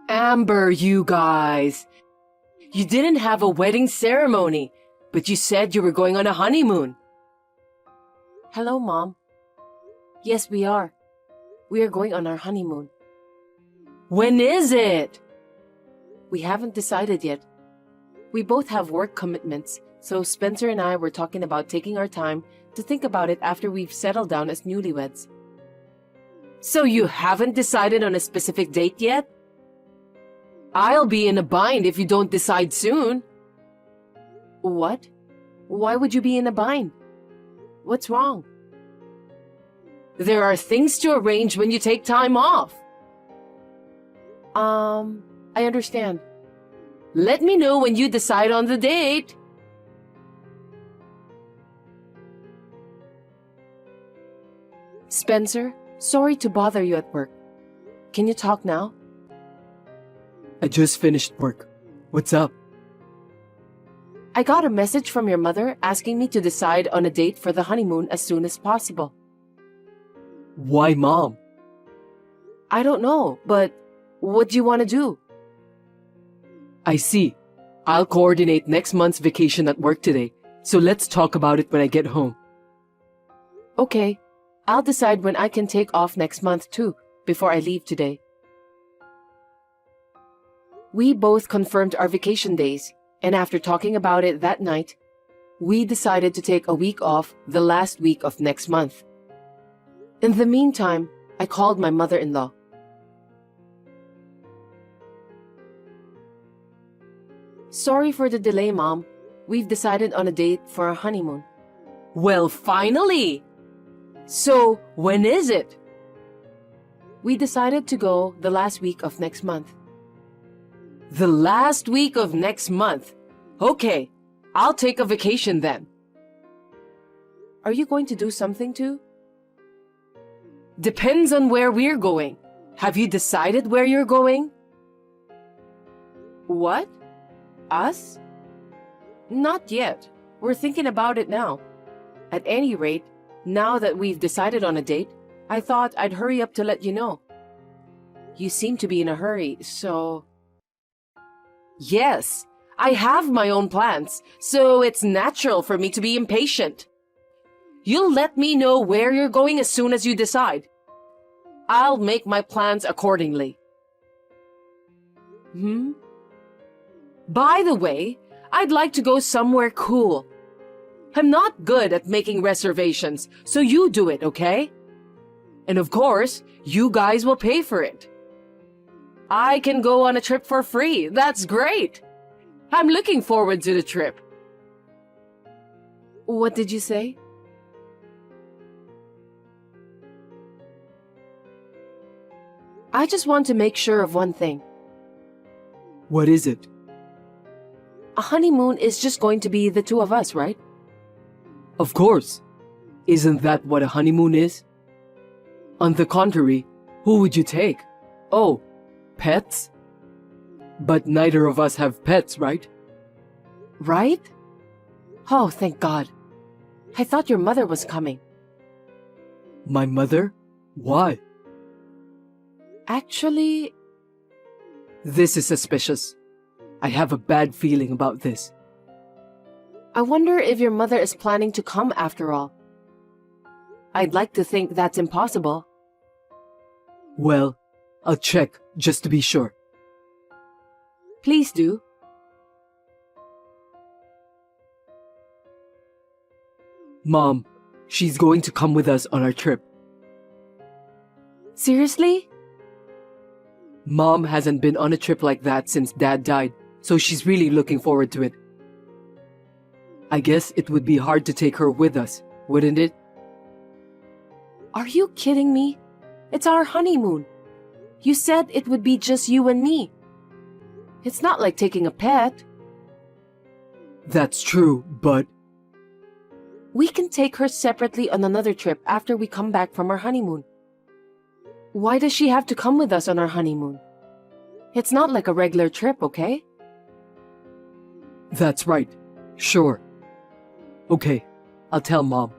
Amber, you guys. You didn't have a wedding ceremony, but you said you were going on a honeymoon. Hello, Mom. Yes, we are. We are going on our honeymoon. When is it? We haven't decided yet. We both have work commitments, so Spencer and I were talking about taking our time to think about it after we've settled down as newlyweds. So you haven't decided on a specific date yet? I'll be in a bind if you don't decide soon. What? Why would you be in a bind? What's wrong? There are things to arrange when you take time off. I understand. Let me know when you decide on the date. Spencer, sorry to bother you at work. Can you talk now? I just finished work. What's up? I got a message from your mother asking me to decide on a date for the honeymoon as soon as possible. Why, Mom? I don't know, but what do you want to do? I see. I'll coordinate next month's vacation at work today, so let's talk about it when I get home. Okay, I'll decide when I can take off next month too, before I leave today. We both confirmed our vacation days, and after talking about it that night, we decided to take a week off the last week of next month. In the meantime, I called my mother-in-law. Sorry for the delay, Mom. We've decided on a date for our honeymoon. Well, finally! So, when is it? We decided to go the last week of next month. The last week of next month? Okay, I'll take a vacation then. Are you going to do something too? Depends on where we're going. Have you decided where you're going? What? Us? Not yet. We're thinking about it now. At any rate, now that we've decided on a date, I thought I'd hurry up to let you know. You seem to be in a hurry, so... Yes, I have my own plans, so it's natural for me to be impatient. You'll let me know where you're going as soon as you decide. I'll make my plans accordingly. By the way, I'd like to go somewhere cool. I'm not good at making reservations, so you do it, okay? And of course, you guys will pay for it. I can go on a trip for free. That's great. I'm looking forward to the trip. What did you say? I just want to make sure of one thing. What is it? A honeymoon is just going to be the two of us, right? Of course. Isn't that what a honeymoon is? On the contrary, who would you take? Oh, pets? But neither of us have pets, right? Right? Oh, thank God. I thought your mother was coming. My mother? Why? Actually... This is suspicious. I have a bad feeling about this. I wonder if your mother is planning to come after all. I'd like to think that's impossible. Well, I'll check just to be sure. Please do. Mom, she's going to come with us on our trip. Seriously? Mom hasn't been on a trip like that since Dad died, so she's really looking forward to it. I guess it would be hard to take her with us, wouldn't it? Are you kidding me? It's our honeymoon. You said it would be just you and me. It's not like taking a pet. That's true, but... We can take her separately on another trip after we come back from our honeymoon. Why does she have to come with us on our honeymoon? It's not like a regular trip, okay? That's right. Sure. Okay, I'll tell Mom.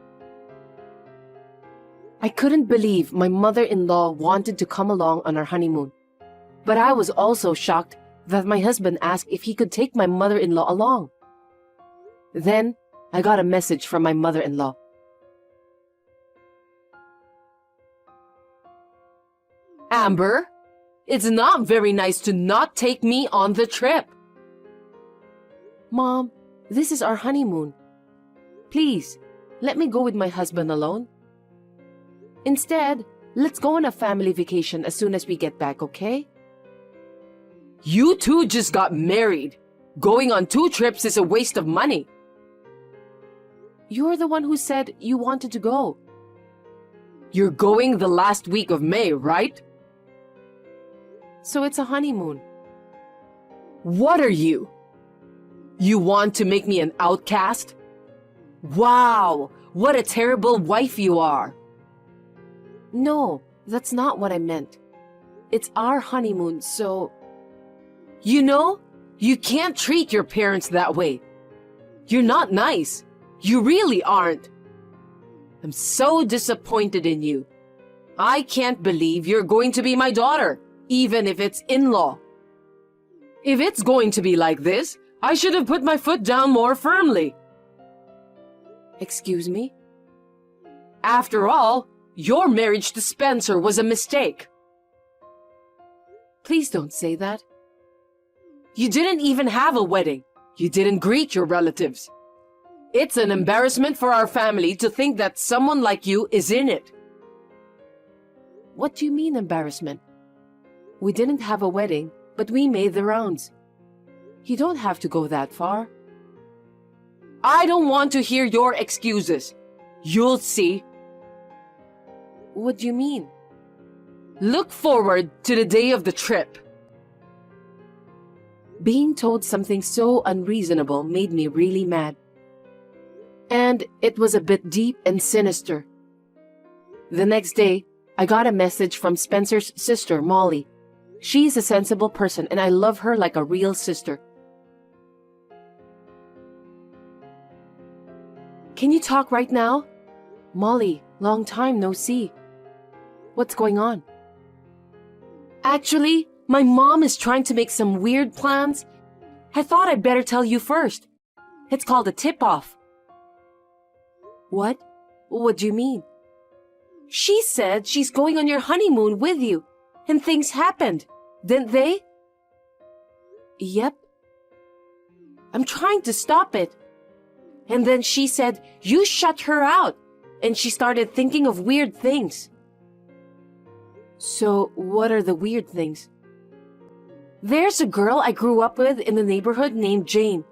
I couldn't believe my mother-in-law wanted to come along on our honeymoon. But I was also shocked that my husband asked if he could take my mother-in-law along. Then, I got a message from my mother-in-law. Amber, it's not very nice to not take me on the trip. Mom, this is our honeymoon. Please, let me go with my husband alone. Instead, let's go on a family vacation as soon as we get back, okay? You two just got married. Going on 2 trips is a waste of money. You're the one who said you wanted to go. You're going the last week of May, right? So it's a honeymoon. What are you? You want to make me an outcast? Wow, what a terrible wife you are. No, that's not what I meant. It's our honeymoon, so... You know, you can't treat your parents that way. You're not nice. You really aren't. I'm so disappointed in you. I can't believe you're going to be my daughter, even if it's in-law. If it's going to be like this, I should have put my foot down more firmly. Excuse me? After all, your marriage to Spencer was a mistake. Please don't say that. You didn't even have a wedding. You didn't greet your relatives. It's an embarrassment for our family to think that someone like you is in it. What do you mean, embarrassment? We didn't have a wedding, but we made the rounds. You don't have to go that far. I don't want to hear your excuses. You'll see. What do you mean? Look forward to the day of the trip. Being told something so unreasonable made me really mad. And it was a bit deep and sinister. The next day, I got a message from Spencer's sister, Molly. She's a sensible person and I love her like a real sister. Can you talk right now? Molly, long time no see. What's going on? Actually, my mom is trying to make some weird plans. I thought I'd better tell you first. It's called a tip-off. What? What do you mean? She said she's going on your honeymoon with you, and things happened, didn't they? Yep. I'm trying to stop it. And then she said you shut her out, and she started thinking of weird things. So, what are the weird things? There's a girl I grew up with in the neighborhood named Jane.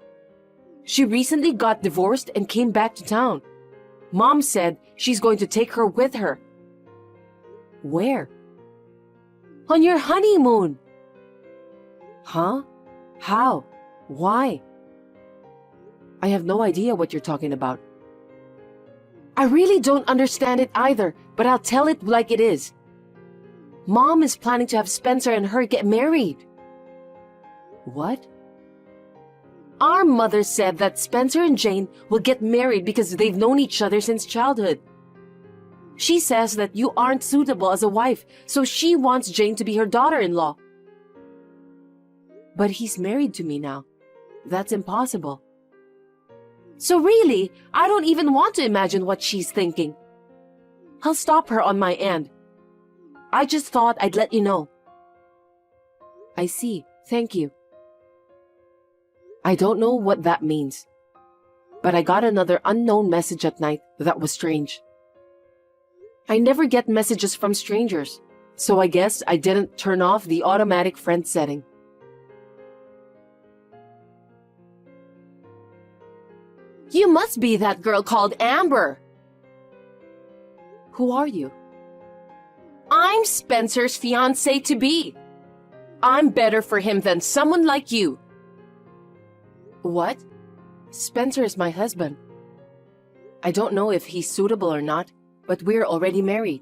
She recently got divorced and came back to town. Mom said she's going to take her with her. Where? On your honeymoon. Huh? How? Why? I have no idea what you're talking about. I really don't understand it either, but I'll tell it like it is. Mom is planning to have Spencer and her get married. What? Our mother said that Spencer and Jane will get married because they've known each other since childhood. She says that you aren't suitable as a wife, so she wants Jane to be her daughter-in-law. But he's married to me now. That's impossible. So really, I don't even want to imagine what she's thinking. I'll stop her on my end. I just thought I'd let you know. I see. Thank you. I don't know what that means, but I got another unknown message at night that was strange. I never get messages from strangers, so I guess I didn't turn off the automatic friend setting. You must be that girl called Amber. Who are you? I'm Spencer's fiancée-to-be. I'm better for him than someone like you. What? Spencer is my husband. I don't know if he's suitable or not, but we're already married.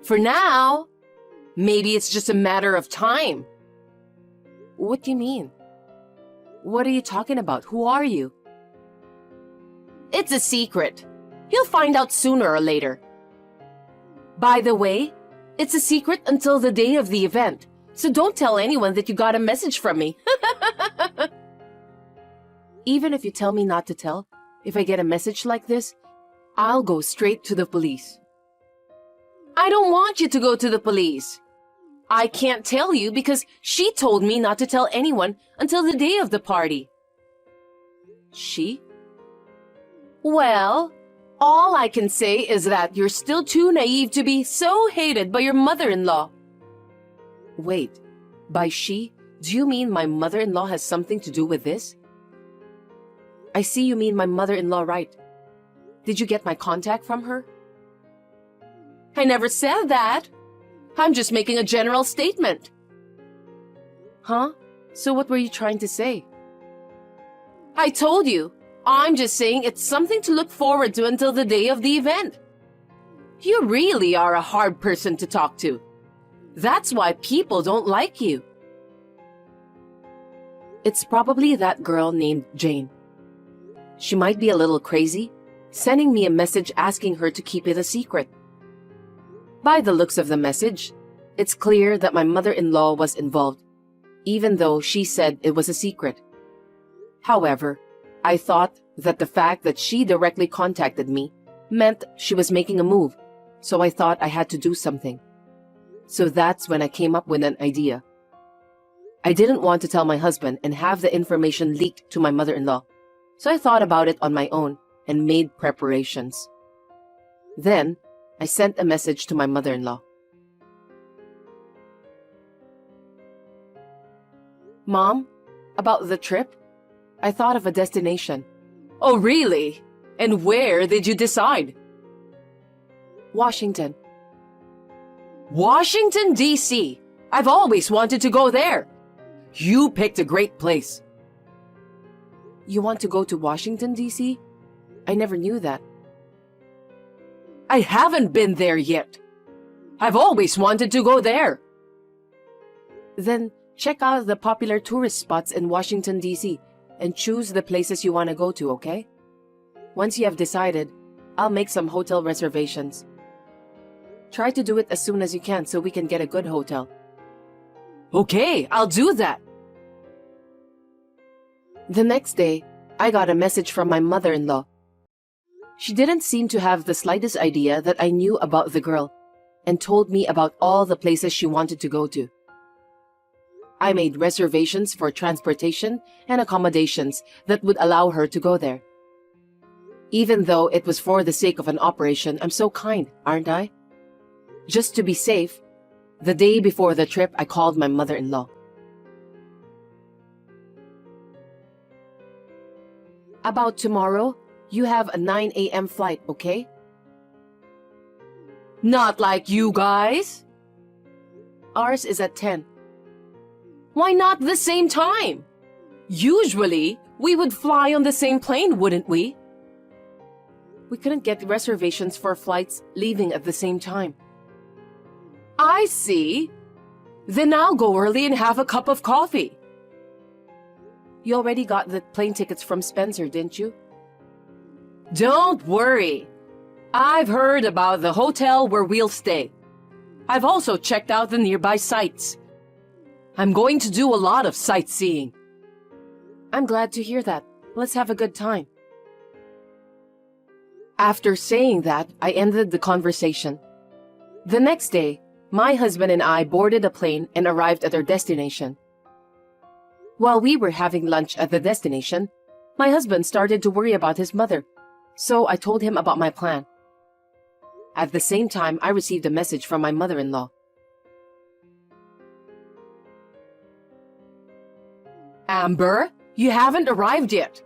For now. Maybe it's just a matter of time. What do you mean? What are you talking about? Who are you? It's a secret. You'll find out sooner or later. By the way, it's a secret until the day of the event, So don't tell anyone that you got a message from me. Even if you tell me not to tell, if I get a message like this, I'll go straight to the police. I don't want you to go to the police. I can't tell you because she told me not to tell anyone until the day of the party. She? Well, all I can say is that you're still too naive to be so hated by your mother-in-law. Wait, by she, do you mean my mother-in-law has something to do with this? I see you mean my mother-in-law, right? Did you get my contact from her? I never said that. I'm just making a general statement. Huh? So what were you trying to say? I told you. I'm just saying it's something to look forward to until the day of the event. You really are a hard person to talk to. That's why people don't like you. It's probably that girl named Jane. She might be a little crazy, sending me a message asking her to keep it a secret. By the looks of the message, it's clear that my mother-in-law was involved, even though she said it was a secret. However, I thought that the fact that she directly contacted me meant she was making a move, so I thought I had to do something. So that's when I came up with an idea. I didn't want to tell my husband and have the information leaked to my mother-in-law, so I thought about it on my own and made preparations. Then, I sent a message to my mother-in-law. Mom, about the trip? I thought of a destination. Oh, really? And where did you decide? Washington. Washington, D.C. I've always wanted to go there. You picked a great place. You want to go to Washington, D.C.? I never knew that. I haven't been there yet. I've always wanted to go there. Then check out the popular tourist spots in Washington, D.C. and choose the places you want to go to, okay? Once you have decided, I'll make some hotel reservations. Try to do it as soon as you can so we can get a good hotel. Okay, I'll do that. The next day, I got a message from my mother-in-law. She didn't seem to have the slightest idea that I knew about the girl and told me about all the places she wanted to go to. I made reservations for transportation and accommodations that would allow her to go there. Even though it was for the sake of an operation, I'm so kind, aren't I? Just to be safe, the day before the trip, I called my mother-in-law. About tomorrow, you have a 9 a.m. flight, okay? Not like you guys. Ours is at 10. Why not the same time? Usually, we would fly on the same plane, wouldn't we? We couldn't get reservations for flights leaving at the same time. I see. Then I'll go early and have a cup of coffee. You already got the plane tickets from Spencer, didn't you? Don't worry. I've heard about the hotel where we'll stay. I've also checked out the nearby sites. I'm going to do a lot of sightseeing. I'm glad to hear that. Let's have a good time. After saying that, I ended the conversation. The next day, my husband and I boarded a plane and arrived at our destination. While we were having lunch at the destination, my husband started to worry about his mother, so I told him about my plan. At the same time, I received a message from my mother-in-law. Amber, you haven't arrived yet.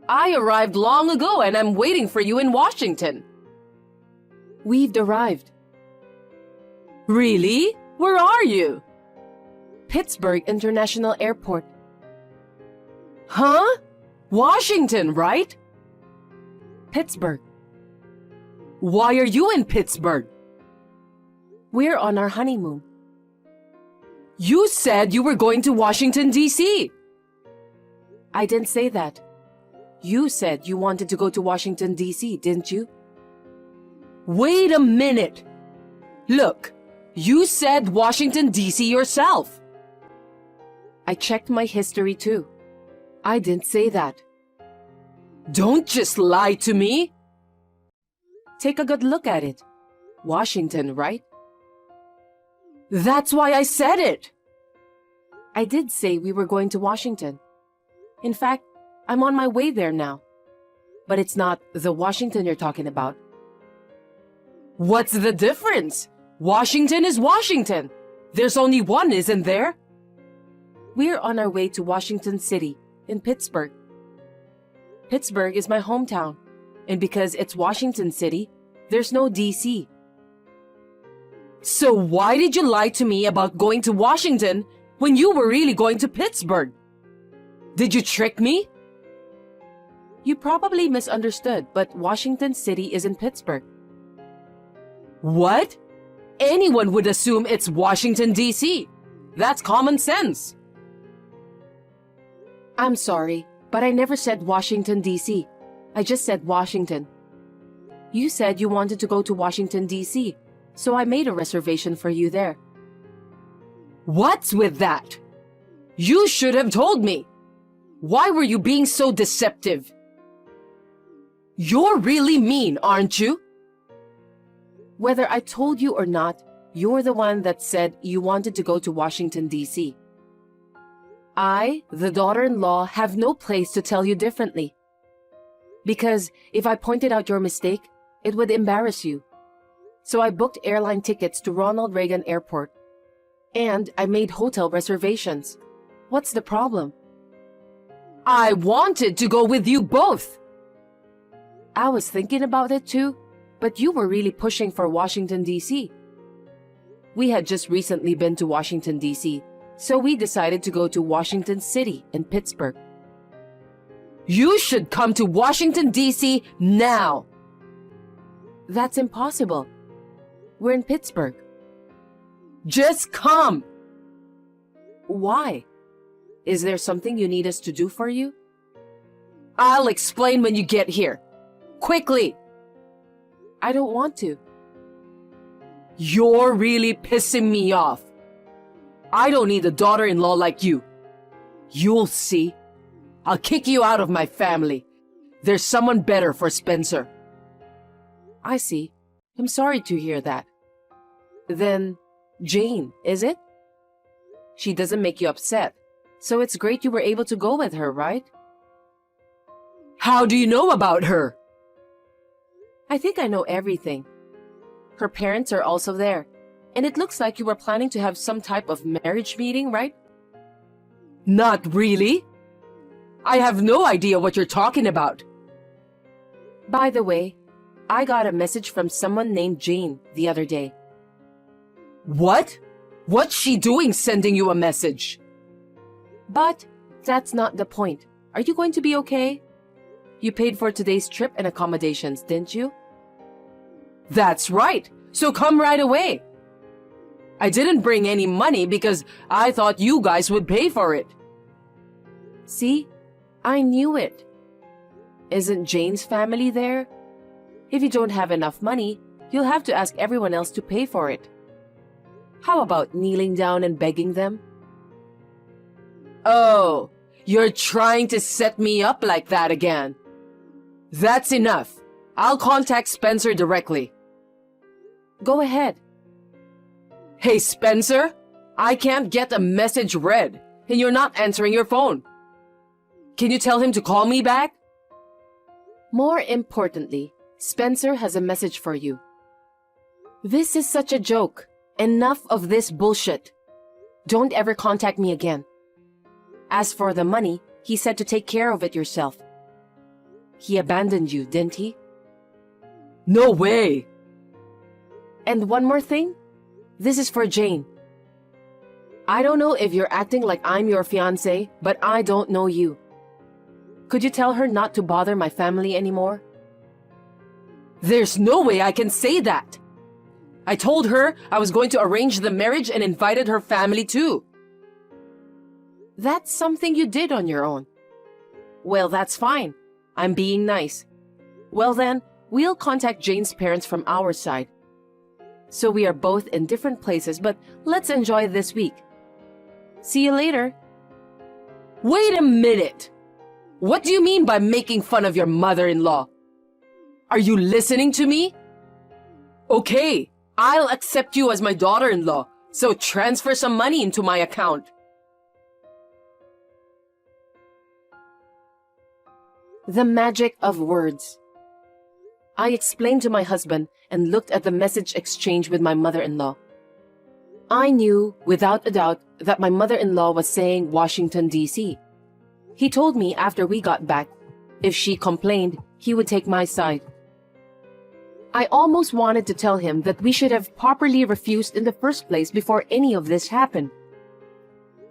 I arrived long ago and I'm waiting for you in Washington. We've arrived. Really? Where are you? Pittsburgh International Airport. Huh? Washington, right? Pittsburgh. Why are you in Pittsburgh? We're on our honeymoon. You said you were going to Washington, D.C. I didn't say that. You said you wanted to go to Washington, D.C., didn't you? Wait a minute. Look, You said Washington, D.C. yourself. I checked my history too. I didn't say that. Don't just lie to me. Take a good look at it. Washington, right? That's why I said it. I did say we were going to Washington. In fact, I'm on my way there now. But it's not the Washington you're talking about. What's the difference? Washington is Washington. There's only one, isn't there? We're on our way to Washington City in Pittsburgh. Pittsburgh is my hometown, and because it's Washington City, there's no DC. So why did you lie to me about going to Washington when you were really going to Pittsburgh? Did you trick me? You probably misunderstood, but Washington City is in Pittsburgh. What? Anyone would assume it's Washington, D.C. That's common sense. I'm sorry, but I never said Washington, D.C. I just said Washington. You said you wanted to go to Washington, D.C., so I made a reservation for you there. What's with that? You should have told me. Why were you being so deceptive? You're really mean, aren't you? Whether I told you or not, you're the one that said you wanted to go to Washington, D.C. I, the daughter-in-law, have no place to tell you differently. Because if I pointed out your mistake, it would embarrass you. So I booked airline tickets to Ronald Reagan Airport. And I made hotel reservations. What's the problem? I wanted to go with you both. I was thinking about it too, but you were really pushing for Washington, D.C. We had just recently been to Washington, D.C., so we decided to go to Washington City in Pittsburgh. You should come to Washington, D.C. now. That's impossible. We're in Pittsburgh. Just come. Why? Is there something you need us to do for you? I'll explain when you get here. Quickly. I don't want to. You're really pissing me off. I don't need a daughter-in-law like you. You'll see. I'll kick you out of my family. There's someone better for Spencer. I see. I'm sorry to hear that. Then, Jane, is it? She doesn't make you upset, so it's great you were able to go with her, right? How do you know about her? I think I know everything. Her parents are also there, and it looks like you were planning to have some type of marriage meeting, right? Not really. I have no idea what you're talking about. By the way, I got a message from someone named Jane the other day. What? What's she doing sending you a message? But that's not the point. Are you going to be okay? You paid for today's trip and accommodations, didn't you? That's right. So come right away. I didn't bring any money because I thought you guys would pay for it. See? I knew it. Isn't Jane's family there? If you don't have enough money, you'll have to ask everyone else to pay for it. How about kneeling down and begging them? Oh, you're trying to set me up like that again. That's enough. I'll contact Spencer directly. Go ahead. Hey, Spencer, I can't get a message read, and you're not answering your phone. Can you tell him to call me back? More importantly, Spencer has a message for you. This is such a joke. Enough of this bullshit. Don't ever contact me again. As for the money, he said to take care of it yourself. He abandoned you, didn't he? No way! And one more thing. This is for Jane. I don't know if you're acting like I'm your fiancé, but I don't know you. Could you tell her not to bother my family anymore? There's no way I can say that. I told her I was going to arrange the marriage and invited her family too. That's something you did on your own. Well, that's fine. I'm being nice. Well then, we'll contact Jane's parents from our side. So we are both in different places, but let's enjoy this week. See you later. Wait a minute! What do you mean by making fun of your mother-in-law? Are you listening to me? Okay, I'll accept you as my daughter-in-law, so transfer some money into my account. The magic of words. I explained to my husband and looked at the message exchange with my mother-in-law. I knew, without a doubt, that my mother-in-law was saying Washington, D.C. He told me after we got back, if she complained, he would take my side. I almost wanted to tell him that we should have properly refused in the first place before any of this happened.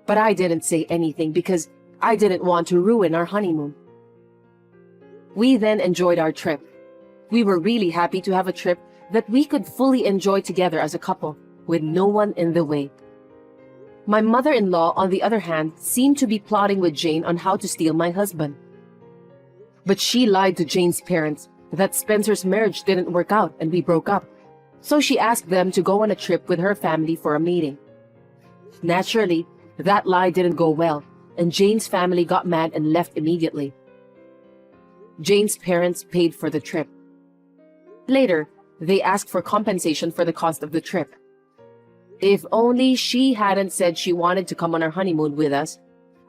But I didn't say anything because I didn't want to ruin our honeymoon. We then enjoyed our trip. We were really happy to have a trip that we could fully enjoy together as a couple, with no one in the way. My mother-in-law, on the other hand, seemed to be plotting with Jane on how to steal my husband. But she lied to Jane's parents that Spencer's marriage didn't work out and we broke up. So she asked them to go on a trip with her family for a meeting. Naturally, that lie didn't go well, and Jane's family got mad and left immediately. Jane's parents paid for the trip. Later, they asked for compensation for the cost of the trip. If only she hadn't said she wanted to come on our honeymoon with us,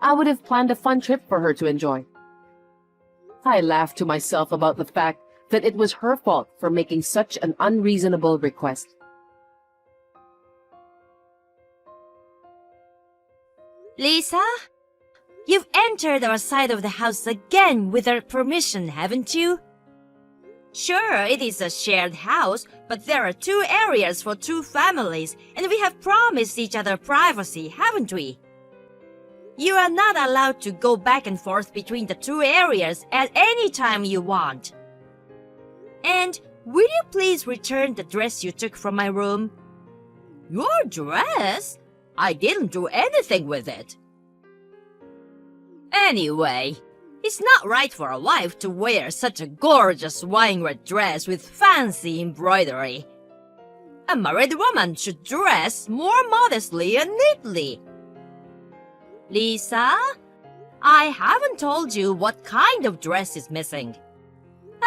I would have planned a fun trip for her to enjoy. I laughed to myself about the fact that it was her fault for making such an unreasonable request. Lisa, you've entered our side of the house again without permission, haven't you? Sure, it is a shared house, but there are 2 areas for 2 families, and we have promised each other privacy, haven't we? You are not allowed to go back and forth between the 2 areas at any time you want. And will you please return the dress you took from my room? Your dress? I didn't do anything with it. Anyway, it's not right for a wife to wear such a gorgeous wine red dress with fancy embroidery. A married woman should dress more modestly and neatly. Lisa, I haven't told you what kind of dress is missing.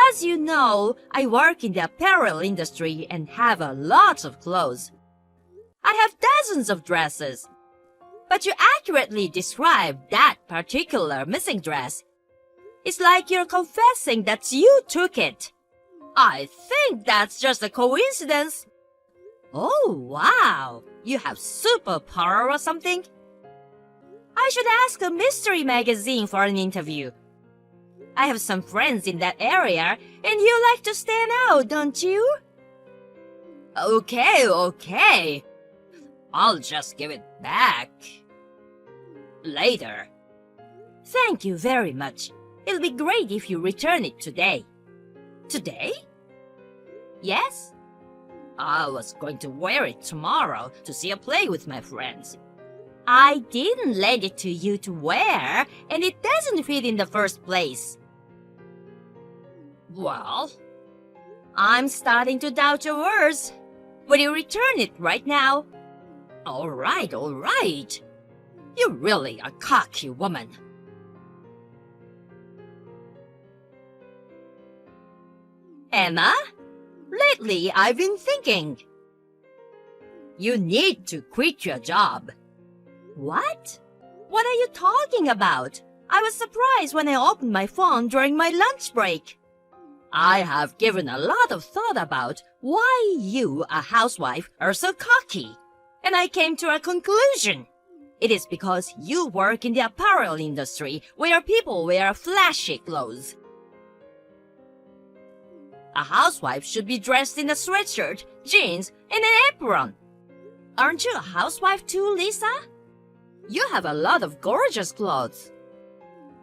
As you know, I work in the apparel industry and have a lot of clothes. I have dozens of dresses. But you accurately described that particular missing dress. It's like you're confessing that you took it. I think that's just a coincidence. Oh, wow. You have superpower or something? I should ask a mystery magazine for an interview. I have some friends in that area, and you like to stand out, don't you? Okay. I'll just give it back. Later. Thank you very much. It'll be great if you return it today. Today? Yes? I was going to wear it tomorrow to see a play with my friends. I didn't lend it to you to wear, and it doesn't fit in the first place. Well, I'm starting to doubt your words. Will you return it right now? All right. You're really a cocky woman. Emma, lately I've been thinking. You need to quit your job. What? What are you talking about? I was surprised when I opened my phone during my lunch break. I have given a lot of thought about why you, a housewife, are so cocky, and I came to a conclusion. It is because you work in the apparel industry where people wear flashy clothes. A housewife should be dressed in a sweatshirt, jeans, and an apron. Aren't you a housewife too, Lisa? You have a lot of gorgeous clothes.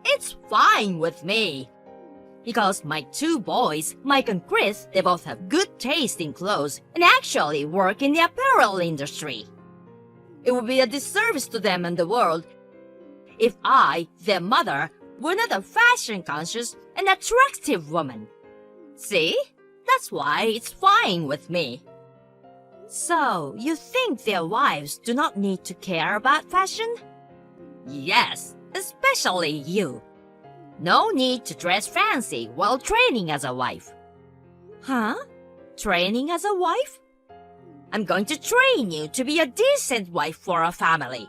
It's fine with me. Because my 2 boys, Mike and Chris, they both have good taste in clothes and actually work in the apparel industry. It would be a disservice to them and the world if I, their mother, were not a fashion-conscious and attractive woman. See? That's why it's fine with me. So, you think their wives do not need to care about fashion? Yes, especially you. No need to dress fancy while training as a wife. Huh? Training as a wife? I'm going to train you to be a decent wife for our family.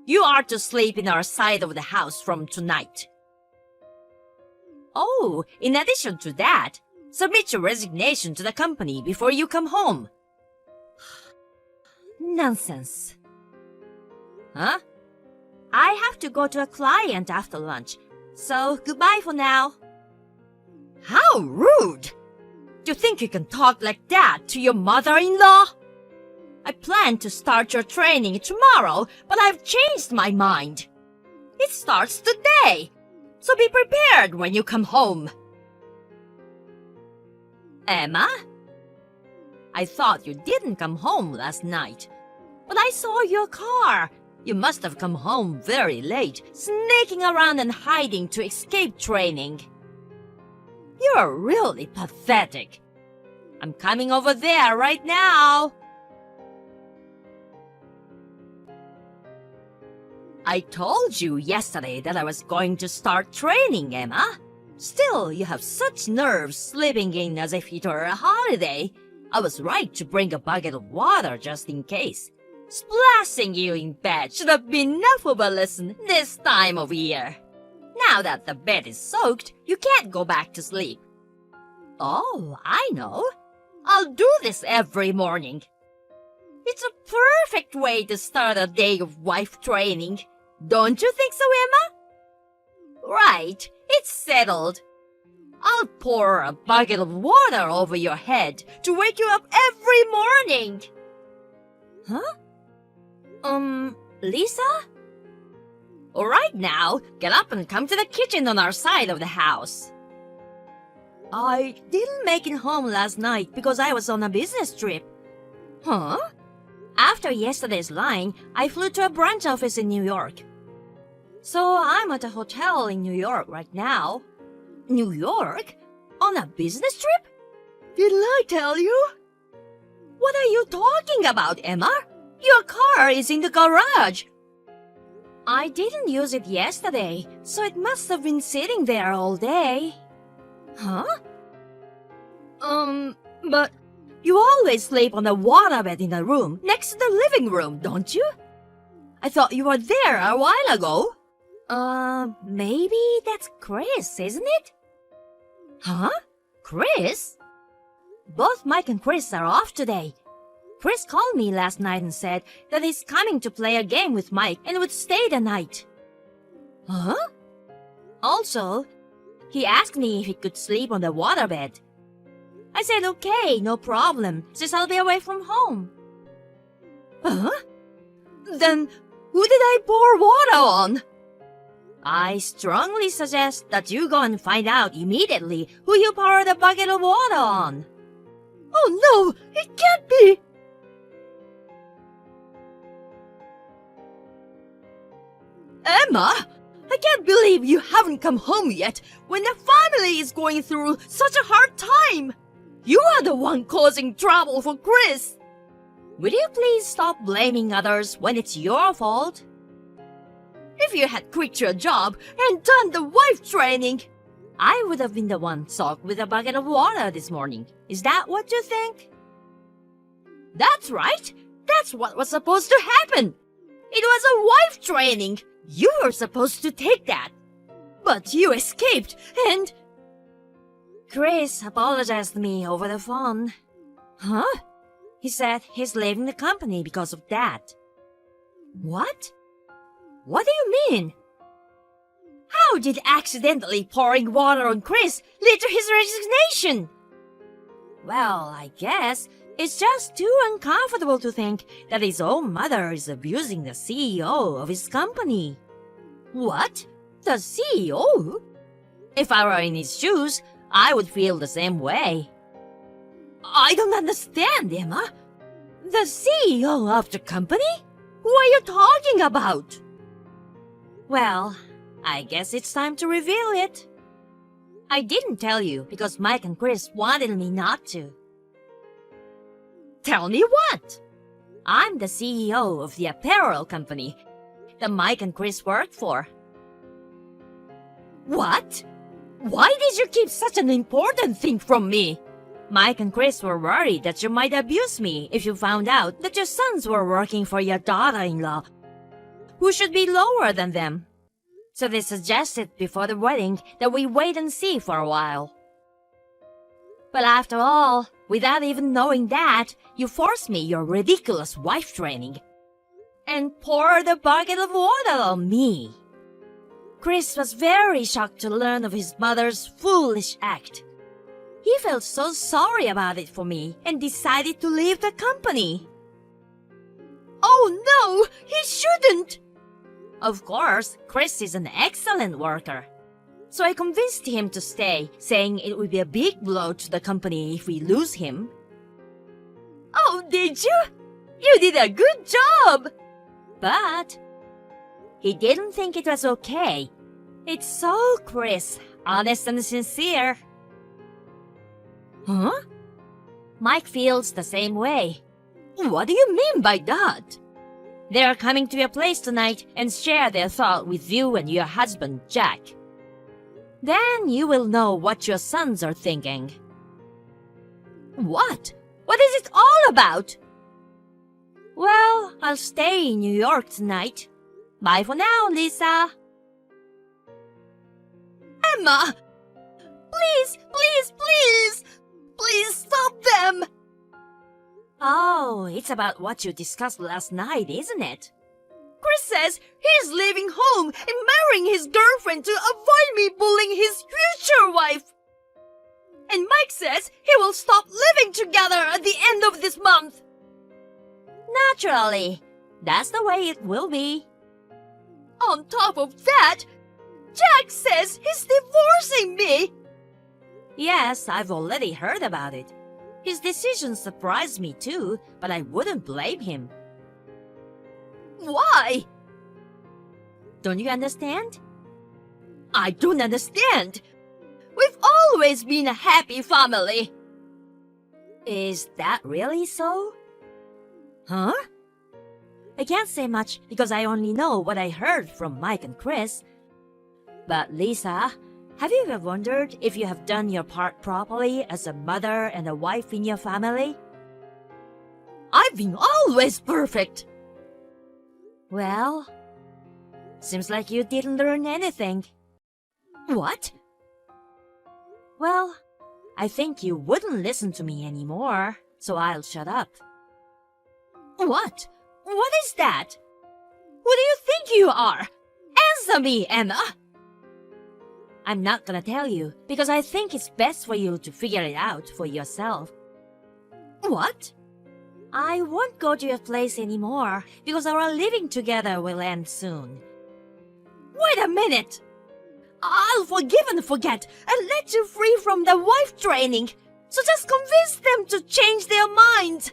You are to sleep in our side of the house from tonight. Oh, in addition to that, submit your resignation to the company before you come home. Nonsense. Huh? I have to go to a client after lunch, so goodbye for now. How rude! Do you think you can talk like that to your mother-in-law? I plan to start your training tomorrow, but I've changed my mind. It starts today, so be prepared when you come home. Emma? I thought you didn't come home last night, but I saw your car. You must have come home very late, sneaking around and hiding to escape training. You're really pathetic. I'm coming over there right now. I told you yesterday that I was going to start training, Emma. Still, you have such nerves sleeping in as if it were a holiday. I was right to bring a bucket of water just in case. Splashing you in bed should have been enough of a lesson this time of year. Now that the bed is soaked, you can't go back to sleep. Oh, I know. I'll do this every morning. It's a perfect way to start a day of wife training. Don't you think so, Emma? Right, it's settled. I'll pour a bucket of water over your head to wake you up every morning. Huh? Lisa? All right now, get up and come to the kitchen on our side of the house. I didn't make it home last night because I was on a business trip. Huh? After yesterday's line, I flew to a branch office in New York. So I'm at a hotel in New York right now. New York? On a business trip? Didn't I tell you? What are you talking about, Emma? Your car is in the garage. I didn't use it yesterday, so it must have been sitting there all day. Huh? But you always sleep on the waterbed in the room next to the living room, don't you? I thought you were there a while ago. Maybe that's Chris, isn't it? Huh? Chris? Both Mike and Chris are off today. Chris called me last night and said that he's coming to play a game with Mike and would stay the night. Huh? Also, he asked me if he could sleep on the waterbed. I said okay, no problem, since I'll be away from home. Huh? Then who did I pour water on? I strongly suggest that you go and find out immediately who you poured a bucket of water on. Oh no, it can't be! Emma, I can't believe you haven't come home yet when the family is going through such a hard time. You are the one causing trouble for Chris. Will you please stop blaming others when it's your fault? If you had quit your job and done the wife training, I would have been the one soaked with a bucket of water this morning. Is that what you think? That's right. That's what was supposed to happen. It was a wife training. You were supposed to take that. But you escaped and... Chris apologized to me over the phone. Huh? He said he's leaving the company because of that. What? What do you mean? How did accidentally pouring water on Chris lead to his resignation? Well, I guess it's just too uncomfortable to think that his own mother is abusing the CEO of his company. What? The CEO? If I were in his shoes, I would feel the same way. I don't understand, Emma. The CEO of the company? Who are you talking about? Well, I guess it's time to reveal it. I didn't tell you because Mike and Chris wanted me not to. Tell me what? I'm the CEO of the apparel company that Mike and Chris work for. What? Why did you keep such an important thing from me? Mike and Chris were worried that you might abuse me if you found out that your sons were working for your daughter-in-law, who should be lower than them. So they suggested before the wedding that we wait and see for a while. But after all, without even knowing that, you forced me your ridiculous wife training and poured a bucket of water on me. Chris was very shocked to learn of his mother's foolish act. He felt so sorry about it for me and decided to leave the company. Oh no, he shouldn't! Of course, Chris is an excellent worker. So I convinced him to stay, saying it would be a big blow to the company if we lose him. Oh, did you? You did a good job! But he didn't think it was okay. It's so Chris, honest and sincere. Huh? Mike feels the same way. What do you mean by that? They are coming to your place tonight and share their thought with you and your husband, Jack. Then you will know what your sons are thinking. What? What is it all about? Well, I'll stay in New York tonight. Bye for now, Lisa. Emma! Please, please, please! Please stop them! Oh, it's about what you discussed last night, isn't it? Chris says he's leaving home and marrying his girlfriend to avoid me bullying his future wife. And Mike says he will stop living together at the end of this month. Naturally, that's the way it will be. On top of that, Jack says he's divorcing me. Yes, I've already heard about it. His decision surprised me too, but I wouldn't blame him. Why? Don't you understand? I don't understand. We've always been a happy family. Is that really so? Huh? I can't say much because I only know what I heard from Mike and Chris. But Lisa, have you ever wondered if you have done your part properly as a mother and a wife in your family? I've been always perfect. Well, seems like you didn't learn anything. What? Well, I think you wouldn't listen to me anymore, so I'll shut up. What? What is that? Who do you think you are? Answer me, Emma! I'm not gonna tell you because I think it's best for you to figure it out for yourself. What? I won't go to your place anymore because our living together will end soon. Wait a minute! I'll forgive and forget and let you free from the wife training, so just convince them to change their minds.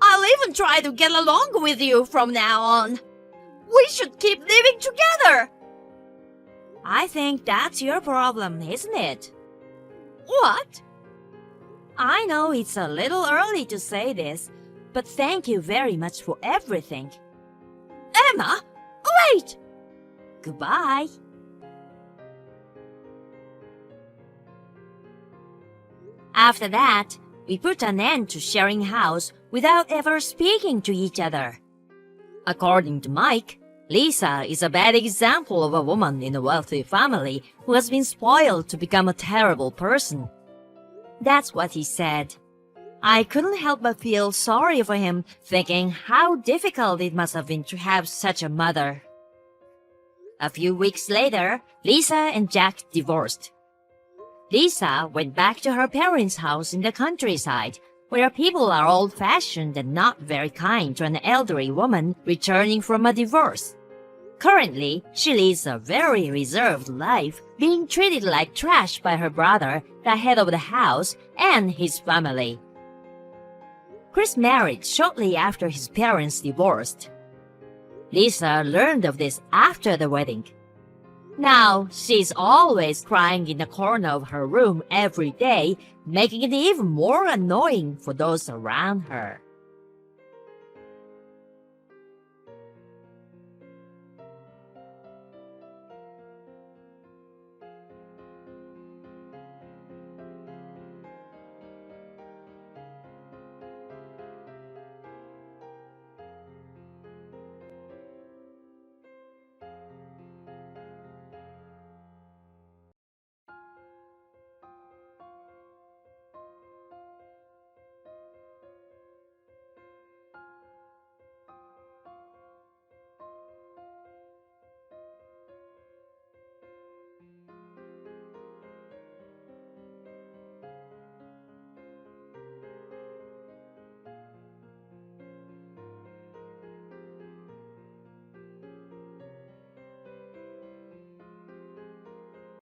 I'll even try to get along with you from now on. We should keep living together. I think that's your problem, isn't it? What? I know it's a little early to say this, but thank you very much for everything. Emma, wait! Goodbye. After that, we put an end to sharing house without ever speaking to each other. According to Mike, Lisa is a bad example of a woman in a wealthy family who has been spoiled to become a terrible person. That's what he said. I couldn't help but feel sorry for him, thinking how difficult it must have been to have such a mother. A few weeks later, Lisa and Jack divorced. Lisa went back to her parents' house in the countryside, where people are old-fashioned and not very kind to an elderly woman returning from a divorce. Currently, she leads a very reserved life, being treated like trash by her brother, the head of the house, and his family. Chris married shortly after his parents divorced. Lisa learned of this after the wedding. Now, she's always crying in the corner of her room every day, making it even more annoying for those around her.